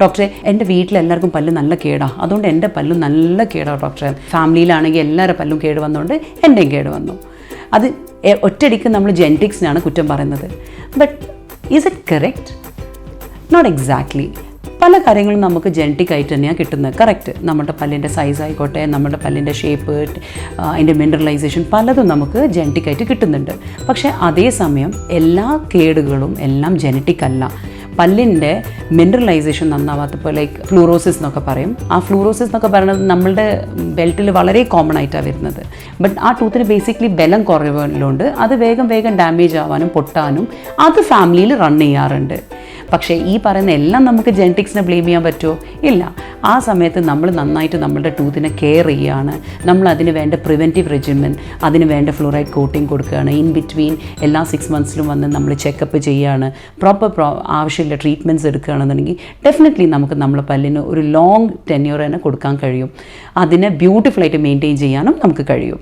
ഡോക്ടറെ എൻ്റെ വീട്ടിലെല്ലാവർക്കും പല്ല് നല്ല കേടാണ്, അതുകൊണ്ട് എൻ്റെ പല്ലും നല്ല കേടാണ് ഡോക്ടറെ. ഫാമിലിയിലാണെങ്കിൽ എല്ലാവരുടെ പല്ലും കേട് വന്നുകൊണ്ട് എൻ്റെയും കേട് വന്നു. അത് ഒറ്റയടിക്ക് നമ്മൾ ജെനറ്റിക്സിനാണ് കുറ്റം പറയുന്നത്. But is it correct? Not exactly. പല കാര്യങ്ങളും നമുക്ക് ജെനറ്റിക് ആയിട്ട് തന്നെയാണ് കിട്ടുന്നത്. കറക്റ്റ്, നമ്മുടെ പല്ലിൻ്റെ സൈസ് ആയിക്കോട്ടെ, നമ്മുടെ പല്ലിൻ്റെ ഷേപ്പ്, അതിൻ്റെ മിനറലൈസേഷൻ പലതും നമുക്ക് ജെനറ്റിക് ആയിട്ട് കിട്ടുന്നുണ്ട്. പക്ഷേ അതേസമയം എല്ലാ കേടുകളും എല്ലാം ജെനറ്റിക് അല്ല. പല്ലിൻ്റെ മിനറലൈസേഷൻ നന്നാവാത്തപ്പോൾ ലൈക്ക് ഫ്ലൂറോസിസ് എന്നൊക്കെ പറയും. ആ ഫ്ലൂറോസിസ് എന്നൊക്കെ പറയുന്നത് നമ്മളുടെ ബെൽറ്റിൽ വളരെ കോമൺ ആയിട്ടാണ് വരുന്നത്. ബട്ട് ആ ടൂത്തിന് ബേസിക്കലി ബലം കുറവുള്ളതുകൊണ്ട് അത് വേഗം ഡാമേജ് ആവാനും പൊട്ടാനും അത് ഫാമിലിയിൽ റൺ ചെയ്യാറുണ്ട്. പക്ഷേ ഈ പറയുന്ന എല്ലാം നമുക്ക് ജെനറ്റിക്സിനെ ബ്ലെയിം ചെയ്യാൻ പറ്റുമോ? ഇല്ല. ആ സമയത്ത് നമ്മൾ നന്നായിട്ട് നമ്മളുടെ ടൂത്തിനെ കെയർ ചെയ്യുകയാണ്, നമ്മൾ അതിന് വേണ്ട പ്രിവെൻറ്റീവ് റെജിമെൻ, അതിന് വേണ്ട ഫ്ലൂറൈഡ് കോട്ടിങ് കൊടുക്കുകയാണ്, ഇൻ ബിറ്റ്വീൻ എല്ലാ 6 monthsലും വന്ന് നമ്മൾ ചെക്കപ്പ് ചെയ്യുകയാണ്, പ്രോപ്പർ ആവശ്യമുള്ള ട്രീറ്റ്മെൻറ്റ്സ് എടുക്കുകയാണെന്നുണ്ടെങ്കിൽ ഡെഫിനറ്റ്ലി നമുക്ക് നമ്മളെ പല്ലിന് ഒരു ലോങ് ടെന്യൂർ തന്നെ കൊടുക്കാൻ കഴിയും. അതിനെ ബ്യൂട്ടിഫുള്ളായിട്ട് മെയിൻറ്റെയിൻ ചെയ്യാനും നമുക്ക് കഴിയും.